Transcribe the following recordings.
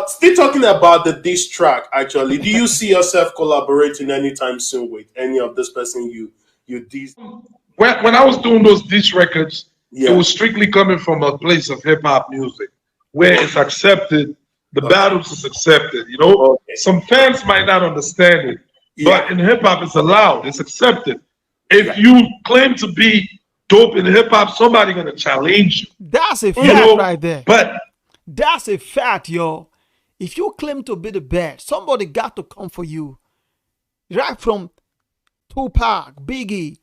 still talking about the diss track. Actually, do you see yourself collaborating anytime soon with any of this person you diss? When I was doing those diss records, it Yeah. was strictly coming from a place of hip hop music where it's accepted, the battles is accepted. You know, Okay. some fans might not understand it, Yeah. but in hip hop, it's allowed, it's accepted. If Yeah. you claim to be dope in hip hop, somebody gonna challenge you. That's a You fact know, right there. but That's a fact, yo. If you claim to be the best, somebody got to come for you. Right from Tupac, Biggie,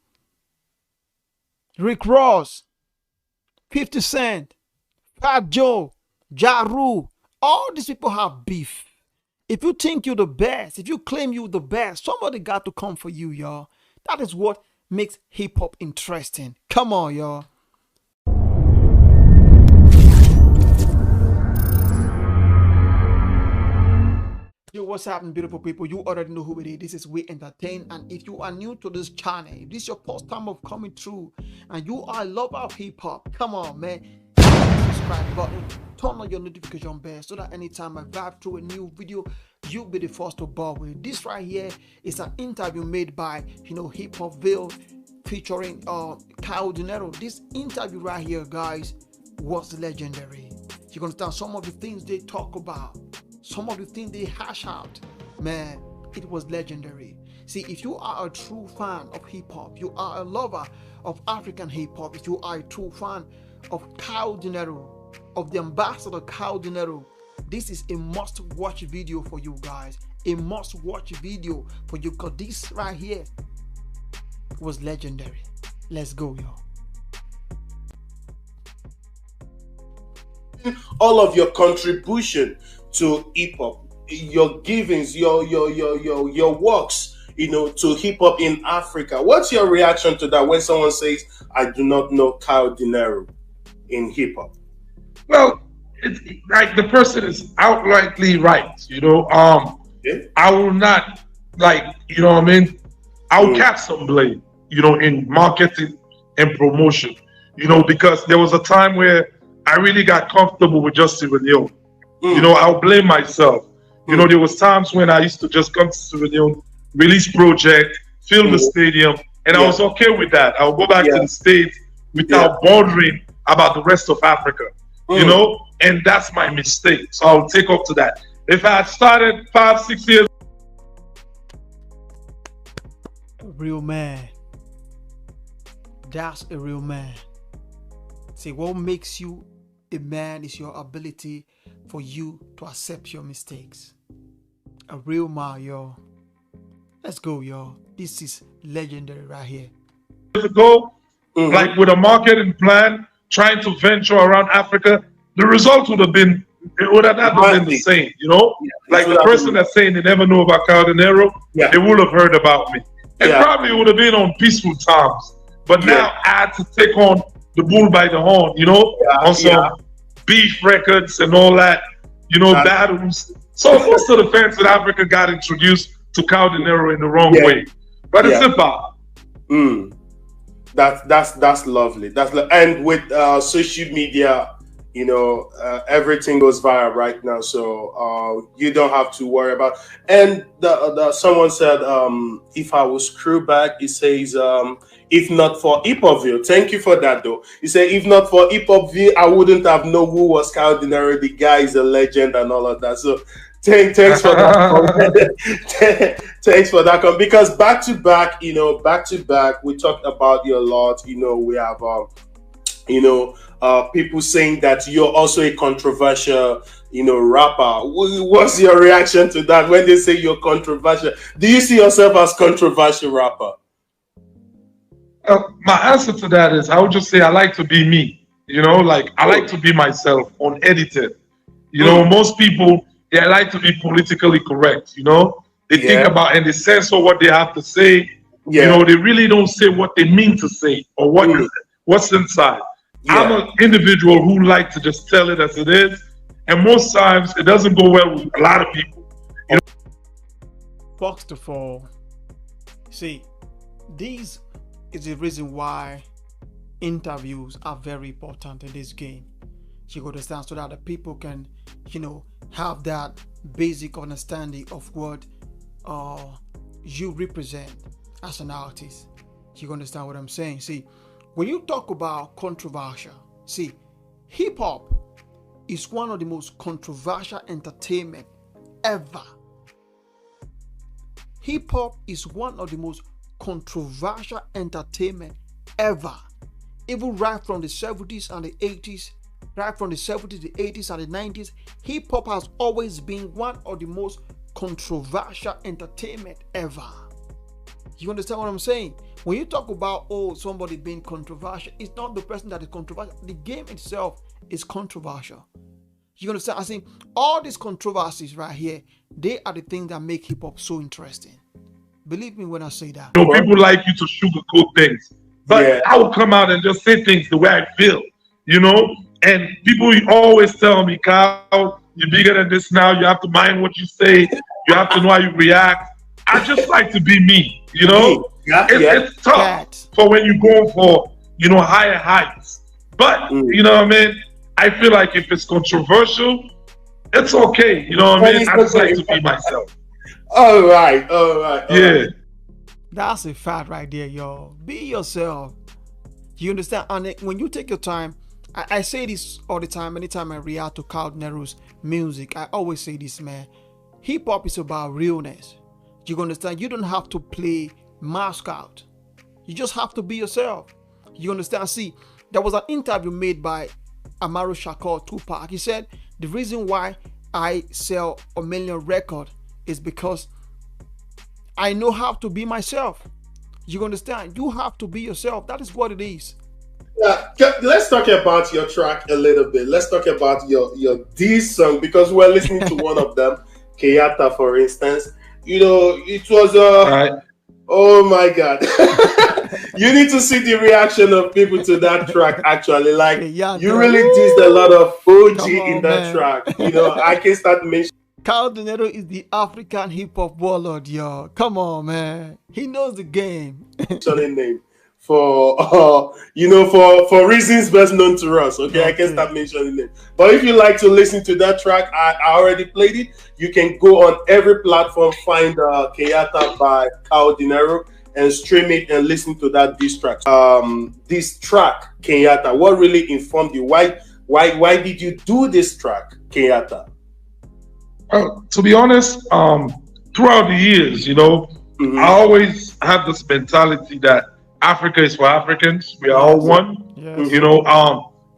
Rick Ross, 50 Cent, Fat Joe, Ja Rule, all these people have beef. If you think you're the best, if you claim you're the best, somebody got to come for you, y'all. That is what makes hip hop interesting. Come on, y'all. Yo, what's happening, beautiful people? You already know who it is. This is We Entertain, and if you are new to this channel, if this is your first time of coming through and you are a lover of hip-hop, come on, man, hit the subscribe button, turn on your notification bell so that anytime I vibe through a new video, you'll be the first to bow with. This right here is an interview made by Hip Hopville featuring Kao Denero. This interview right here, guys, was legendary. You understand some of the things they talk about, some of the things they hash out, man, it was legendary. See, if you are a true fan of hip-hop, you are a lover of African hip-hop, if you are a true fan of Kao Denero, of the ambassador Kao Denero, this is a must-watch video for you guys. A must-watch video for you, because this right here was legendary. Let's go, y'all. All of your contribution to hip hop, your givings, your works, to hip hop in Africa. What's your reaction to that when someone says, "I do not know Kao Denero in hip hop"? well, it's like the person is outrightly right. Yeah. I will not what I mean. I will catch some blame, in marketing and promotion, because there was a time where I really got comfortable with just Sierra Leone. I'll blame myself. There was times when I used to just come to Sierra Leone, release project, fill the stadium, and I was okay with that. I'll go back to the States without bothering about the rest of Africa, and that's my mistake. So I'll take up to that. If I had started 5-6 years, A real man. That's a real man. See, what makes you a man is your ability for you to accept your mistakes. A real man, y'all. Let's go, y'all. This is legendary right here. ago, like with a marketing plan, trying to venture around Africa, the result would have been, it would have not been the same, like the person that's saying they never know about Kao Denero, they would have heard about me. And probably would have been on peaceful terms. But now I had to take on the bull by the horn, on some beef records and all that, battles. So most of the fans in Africa got introduced to Kao Denero in the wrong way. But it's hip hop. That's lovely. And with social media, everything goes viral right now, so you don't have to worry about. And someone said, if I was screw back, it says, if not for Hip Hopville. Thank you for that, though. He said, if not for Hip Hopville, I wouldn't have known who was Kao Denero. The guy is a legend and all of that. So thanks for that. Thanks for that. Because back to back, we talked about you a lot. We have, people saying that you're also a controversial, rapper. What's your reaction to that when they say you're controversial? Do you see yourself as controversial rapper? My answer to that is I would just say I like to be me. I like to be myself, unedited. Most people, they like to be politically correct. They think about and they censor what they have to say. They really don't say what they mean to say or what's inside. I'm an individual who like to just tell it as it is, and most times it doesn't go well with a lot of people. First of all, see, this is the reason why interviews are very important in this game. You understand, so that the people can, have that basic understanding of what you represent as an artist. You understand what I'm saying? See, when you talk about controversial, see, hip hop is one of the most controversial entertainment ever. Hip hop is one of the most controversial entertainment ever. Even right from the 70s and the 80s, right from the 70s, the 80s, and the 90s, hip hop has always been one of the most controversial entertainment ever. You understand what I'm saying? When you talk about, oh, somebody being controversial, it's not the person that is controversial. The game itself is controversial. You understand? I think all these controversies right here, they are the things that make hip hop so interesting. Believe me when I say that. You know, people like you to sugarcoat things, but I will come out and just say things the way I feel, you know. And people always tell me, Kyle, you're bigger than this now. You have to mind what you say. You have to know how you react. I just like to be me, you know. It's tough for when you're going for, you know, higher heights. But you know what I mean. I feel like if it's controversial, it's okay. You know what I mean. I just like to be myself. All right. Yeah. That's a fact right there, y'all. Be yourself. You understand? And when you take your time, I say this all the time. Anytime I react to Kao Denero's music, I always say this, man. Hip hop is about realness. You understand? You don't have to play mascot. You just have to be yourself. You understand? See, there was an interview made by Amaru Shakur Tupac. He said the reason why I sell 1 million records is because I know how to be myself. You understand? You have to be yourself. That is what it is. Yeah, let's talk about your track a little bit. Let's talk about your D song, because we're listening to one of them, Kenyatta, for instance. You know, it was oh my God. You need to see the reaction of people to that track, actually. Like, you really did a lot of OG in that track. You know, I can start mentioning. Kao Denero is the African hip hop warlord, y'all. Come on, man. He knows the game. Name for you know, for reasons best known to us. Okay, I can start mentioning it. But if you like to listen to that track, I already played it. You can go on every platform, find Kenyatta by Kao Denero, and stream it and listen to that diss track. This track, Kenyatta, what really informed you? Why did you do this track, Kenyatta? To be honest, throughout the years, you know, I always have this mentality that Africa is for Africans. We are all one. You know,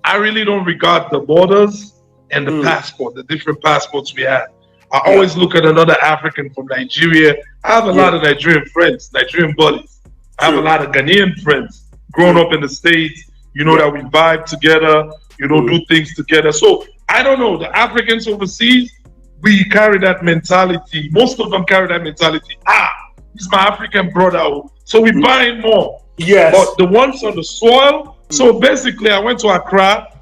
I really don't regard the borders and the passport, the different passports we have. I always look at another African from Nigeria. I have a lot of Nigerian friends, Nigerian buddies. I have a lot of Ghanaian friends growing up in the States, you know, that we vibe together, you know, do things together. So I don't know, the Africans overseas, we carry that mentality. Most of them carry that mentality. He's my African brother. So we buy more. Yes. But the ones on the soil. So basically, I went to Accra.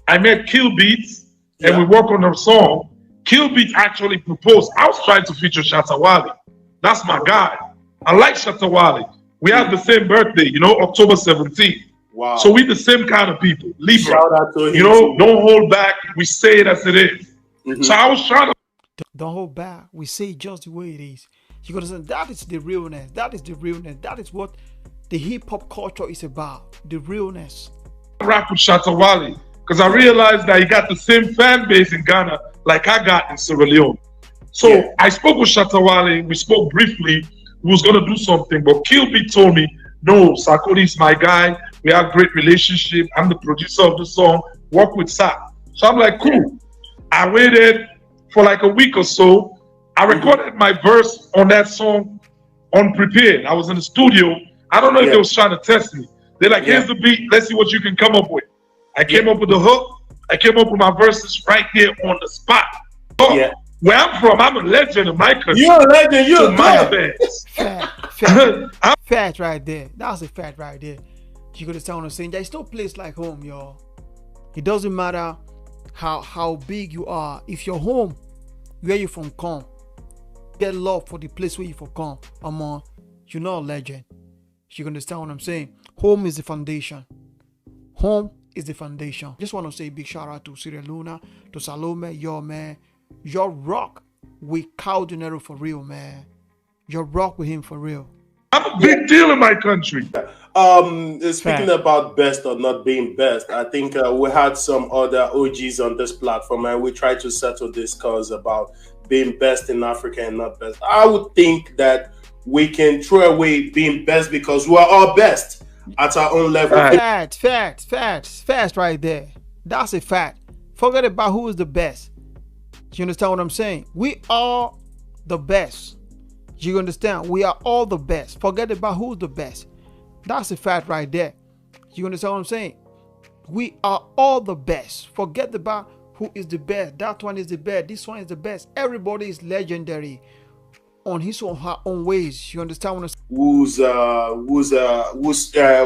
I met Kill Beats, and we worked on a song. Kill Beats actually proposed. I was trying to feature Shatterwally. That's my guy. I like Shatterwally. We have the same birthday, you know, October 17th. Wow. So we the same kind of people. Libra. Shout out to him. You know, don't hold back. We say it as it is. So I was trying to. Don't hold back. We say it just the way it is. You understand? That is the realness. That is the realness. That is what the hip hop culture is about. The realness. Rap with Shatterwally, because I realized that he got the same fan base in Ghana like I got in Sierra Leone. So I spoke with Shatterwally. We spoke briefly. We was gonna do something, but Kilby told me, "No, Sarkodie is my guy. We have great relationship. I'm the producer of the song. Work with Sa." So I'm like, cool. I waited for like a week or so. I recorded my verse on that song unprepared. I was in the studio. I don't know if they was trying to test me. They're like, here's the beat. Let's see what you can come up with. I came up with the hook. I came up with my verses right there on the spot. So, where I'm from, I'm a legend in my country. You're a legend. You're a fact right there. That's a fact right there. You could understand what I'm saying? There's no place like home, y'all. It doesn't matter how big you are. If you're home, where you from come, get love for the place where you from come. You're not a legend. You understand what I'm saying? Home is the foundation. Home is the foundation. Just want to say a big shout out to Sierra Luna, to Salome, yo man. You're rock with Kao Denero for real, man. You're rock with him for real. I'm a big deal in my country. Speaking about best or not being best, I think we had some other OGs on this platform, and we tried to settle this cause about being best in Africa and not best. I would think that we can throw away being best because we're all best at our own level. Facts right there. That's a fact. Forget about who is the best. You understand what I'm saying? We are the best. You understand? We are all the best. Forget about who's the best. That's a fact right there. You understand what I'm saying? We are all the best. Forget about who is the best. That one is the best. This one is the best. Everybody is legendary on his or her own ways. You understand what I'm saying?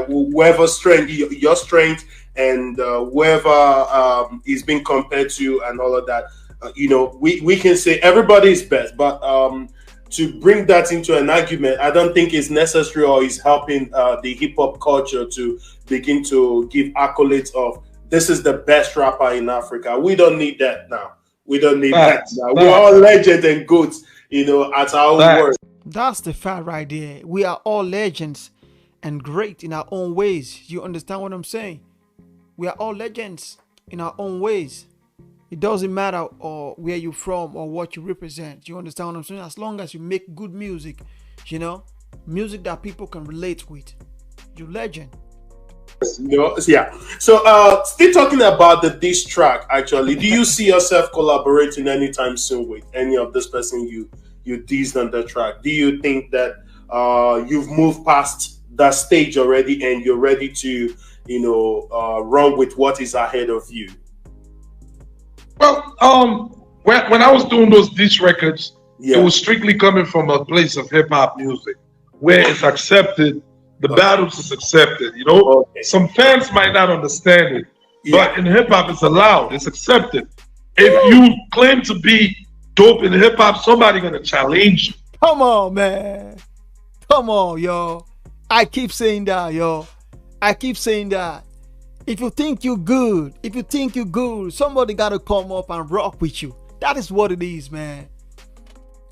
Whoever strength, your strength, and whoever is being compared to, and all of that. We can say everybody is best, but to bring that into an argument, I don't think it's necessary or is helping the hip hop culture to begin to give accolades of this is the best rapper in Africa. We don't need that now. We don't need that now. We're all legends and goods, at our own words. That's the fact right there. We are all legends and great in our own ways. You understand what I'm saying? We are all legends in our own ways. It doesn't matter where you're from or what you represent. You understand what I'm saying? As long as you make good music, music that people can relate with, you're legend. Yeah. So, still talking about the diss track, actually, do you see yourself collaborating anytime soon with any of this person you dissed on the track? Do you think that you've moved past that stage already and you're ready to, run with what is ahead of you? Well, when I was doing those diss records, it was strictly coming from a place of hip hop music where it's accepted. The battles is accepted, Okay. Some fans might not understand it, but in hip hop, it's allowed. It's accepted. If you claim to be dope in hip hop, somebody gonna challenge you. Come on, man. Come on, yo. I keep saying that, yo. I keep saying that. If you think you're good, somebody gotta come up and rock with you. That is what it is, man.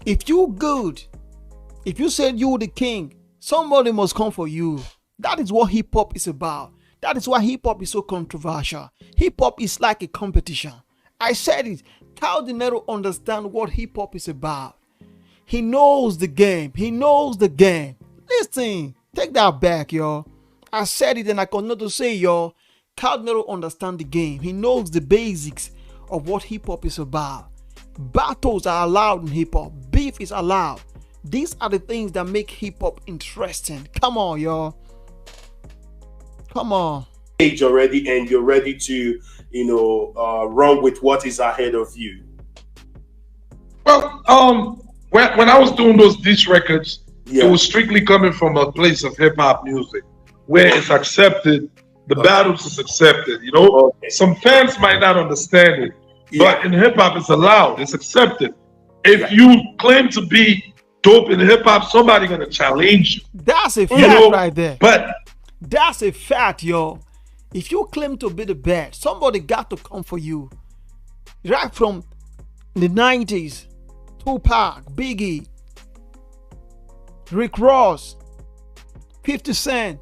If you good, if you said you're the king, somebody must come for you. That is what hip hop is about. That is why hip hop is so controversial. Hip hop is like a competition. I said it. Kao Denero understands what hip hop is about. He knows the game. He knows the game. Listen, take that back, yo. I said it and I continue to say, yo. Kao Denero understands the game. He knows the basics of what hip hop is about. Battles are allowed in hip hop. Beef is allowed. These are the things that make hip hop interesting. Come on, y'all. Come on. Age already, and you're ready to, run with what is ahead of you. Well, when I was doing those diss records, it was strictly coming from a place of hip hop music where it's accepted. The battles is accepted, Okay. Some fans might not understand it, but in hip hop, it's allowed. It's accepted. If you claim to be dope in hip hop, somebody gonna challenge you. That's a fact right there. But that's a fact, yo. If you claim to be the best, somebody got to come for you. Right from the 90s, Tupac, Biggie, Rick Ross, 50 Cent,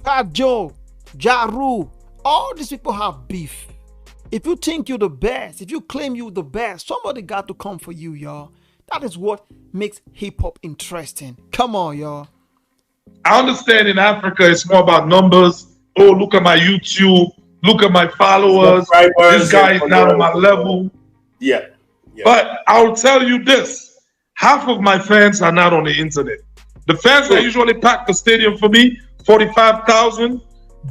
Fat Joe, Ja Rule, all these people have beef. If you think you're the best, if you claim you're the best, somebody got to come for you, y'all. That is what makes hip hop interesting. Come on, y'all. I understand in Africa it's more about numbers. Oh, look at my YouTube. Look at my followers. This guy is not on my level. Yeah. But I'll tell you this. Half of my fans are not on the internet. The fans that usually pack the stadium for me, 45,000,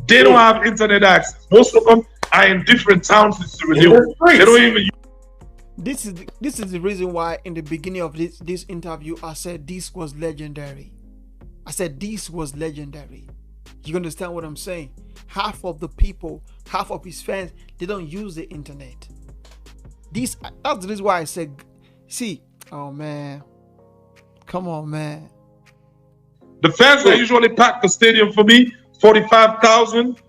they don't have internet access. Most of them are in different towns in Sierra Leone. They don't even. This is the reason why in the beginning of this interview I said this was legendary. I said this was legendary. You understand what I'm saying? Half of the people, half of his fans, they don't use the internet. That's the reason why I said, see, oh man, come on, man. The fans that usually pack the stadium for me, 45,000,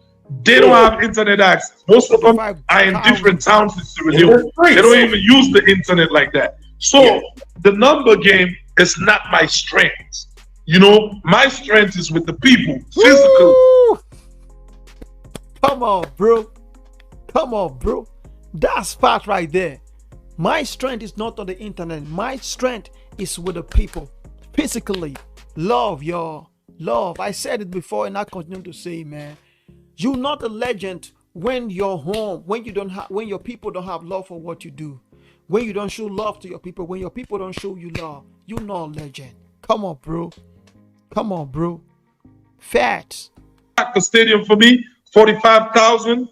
They don't have internet access. Most of them are in different towns in Sierra Leone. They don't even use the internet like that. So the number game is not my strength. You know, my strength is with the people, physically. Woo! Come on, bro. Come on, bro. That's fact right there. My strength is not on the internet. My strength is with the people, physically. Love, y'all. Love. I said it before and I continue to say, man. You're not a legend when you're home, when your people don't have love for what you do. When you don't show love to your people, when your people don't show you love, you're not a legend. Come on, bro. Come on, bro. Facts. The stadium for me, 45,000.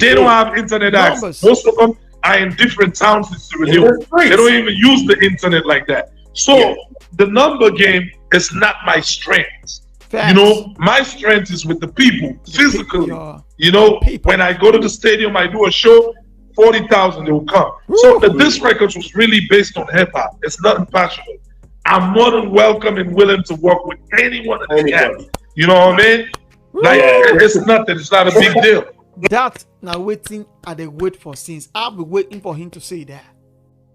They don't have internet access. Most of them are in different towns in Sierra Leone. They don't even use the internet like that. So the number game is not my strength. Facts. You know, my strength is with the people, physically. You know, when I go to the stadium, I do a show, 40,000, they will come. So this record was really based on hip hop. It's nothing passionate. I'm more than welcome and willing to work with anyone in the game. You know what I mean? Like, it's nothing. It's not a big deal. That now waiting at the wait for since. I'll be waiting for him to say that.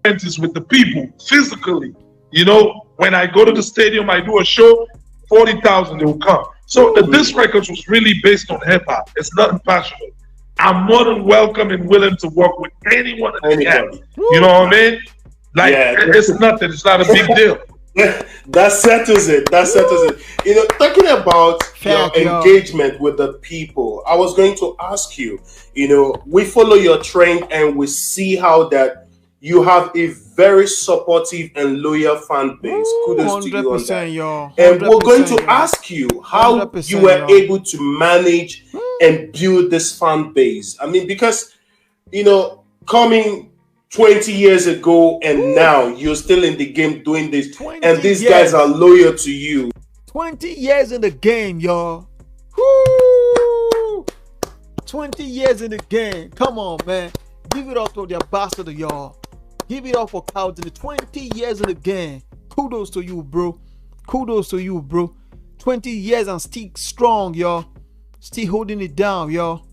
Is with the people, physically. You know, when I go to the stadium, I do a show, 40,000, they will come. So this record was really based on hip hop. It's nothing passionate. I'm more than welcome and willing to work with anyone in the game. You know what I mean? Like, it's nothing. It's not a big deal. That settles it. That settles it. You know, talking about your engagement with the people, I was going to ask you, you know, we follow your trend and we see how that you have a very supportive and loyal fan base. Kudos to you on that. And we're going to ask you how you were able to manage and build this fan base. I mean, because, you know, coming 20 years ago and now you're still in the game doing this, and these guys are loyal to you. 20 years in the game, y'all. 20 years in the game. Come on, man. Give it up to the ambassador, y'all. Give it up for Kao Denero. 20 years in the game. Kudos to you, bro. Kudos to you, bro. 20 years and still strong, y'all. Still holding it down, y'all.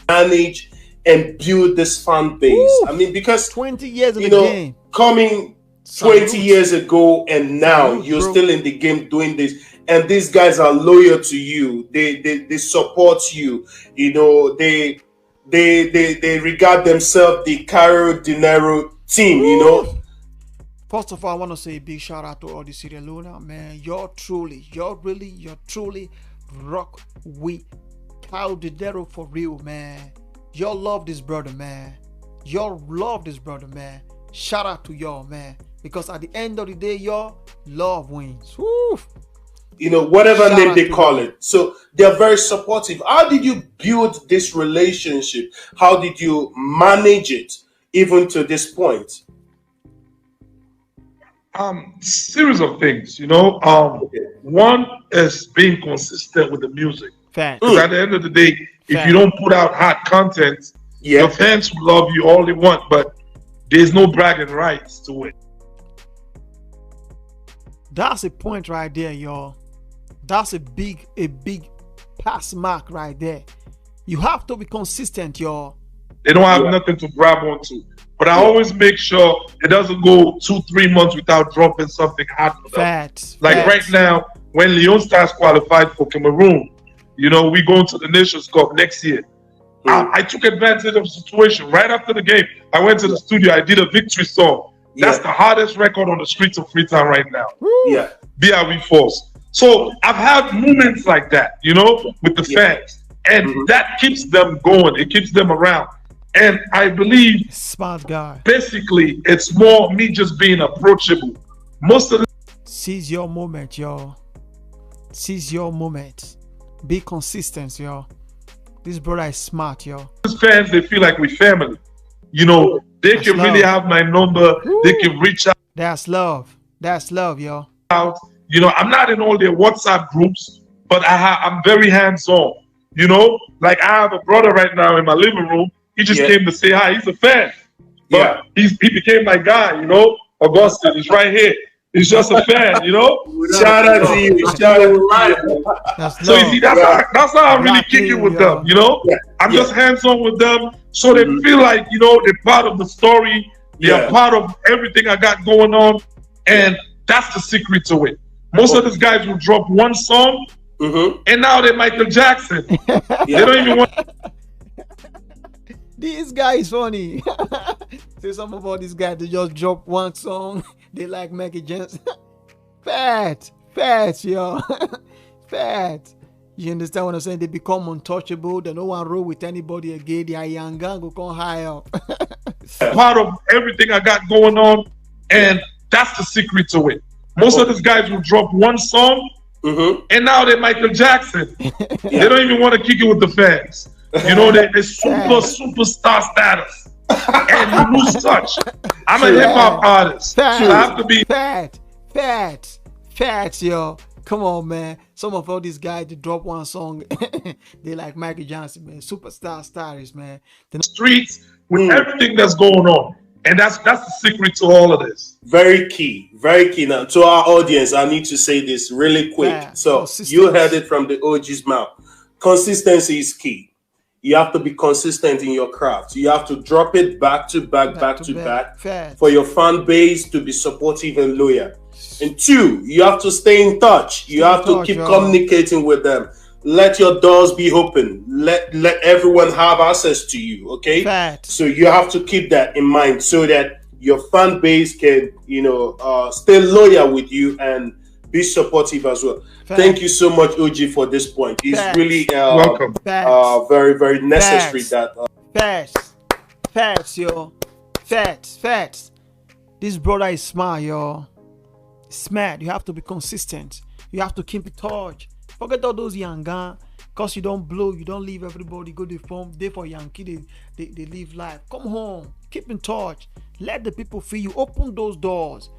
Manage and build this fan base. I mean, because 20 years in the game. Coming 20 years ago and now you're still in the game doing this, and these guys are loyal to you. They support you. You know, they regard themselves the Kao Denero team. You know. First of all, I want to say a big shout out to all the Sierra Leone, man. You're truly rock with Kao Denero for real, man. Y'all love this brother, man. Y'all love this brother, man. Shout out to y'all, man. Because at the end of the day, y'all, love wins. Woo. You know, whatever name they call it. So they're very supportive. How did you build this relationship? How did you manage it even to this point? Series of things, you know. One is being consistent with the music. Because at the end of the day, if you don't put out hot content, your fans will love you all they want, but there's no bragging rights to it. That's a point right there, y'all. That's a big pass mark right there. You have to be consistent, y'all. They don't have nothing to grab onto. But I always make sure it doesn't go 2-3 months without dropping something hot for them. Like right now, when Leon Stars qualified for Cameroon, you know, we going to the Nations Cup next year. I took advantage of the situation. Right after the game, I went to the studio. I did a victory song. That's the hardest record on the streets of Freetown right now. BRB Force. So I've had moments like that, you know, with the fans. And that keeps them going. It keeps them around. And I believe, smart guy. Basically, it's more me just being approachable. Most of the... Seize your moment, y'all. Seize your moment. Be consistent, y'all. This brother is smart, y'all. These fans, they feel like we're family. You know, they can really have my number. They can reach out. That's love. That's love, y'all. You know, I'm not in all their WhatsApp groups, but I'm very hands-on. You know, like I have a brother right now in my living room. He just came to say hi. He's a fan. But he became my guy, you know. Augustin is right here. It's just a fan, you know. Shout out to you. Shout out to you. That's So you see, that's how I really Exactly, kick it with yo. them, you know. Yeah. I'm Yeah. just hands-on with them, so they feel like, you know, they're part of the story. They're Yeah. part of everything I got going on, and that's the secret to it. Most of these guys will drop one song, and now they're Michael Jackson. They don't even want. This guy is funny. Say something about this guy. They just drop one song. They like Michael Jackson. Fat, yo. Fat. You understand what I'm saying? They become untouchable. They no one roll with anybody again. They are young gang go come high up. Part of everything I got going on, and that's the secret to it. Most of these guys will drop one song, and now they're Michael Jackson. They don't even want to kick it with the fans. You know, they're superstar status, and you lose touch. I'm a hip hop artist, so I have to be fat, yo. Come on, man. Some of all these guys, they drop one song, they like Michael Johnson, man. Superstar stars, man. Streets with everything that's going on, and that's the secret to all of this. Very key, very key. Now, to our audience, I need to say this really quick. So you heard it from the OG's mouth. Consistency is key. You have to be consistent in your craft. You have to drop it back to back for your fan base to be supportive and loyal. And two, you have to stay in touch. You have to keep communicating with them. Let your doors be open. Let everyone have access to you. Okay. So you have to keep that in mind so that your fan base can, you know, stay loyal with you and be supportive as well. Thank you so much, OG, for this point. It's really welcome. Very, very necessary that facts, yo. Facts. This brother is smart, yo. Smart. You have to be consistent. You have to keep in touch. Forget all those young guys. Cause you don't blow, you don't leave everybody go to form. They for Yankee, they live life. Come home, keep in touch. Let the people feel you. Open those doors.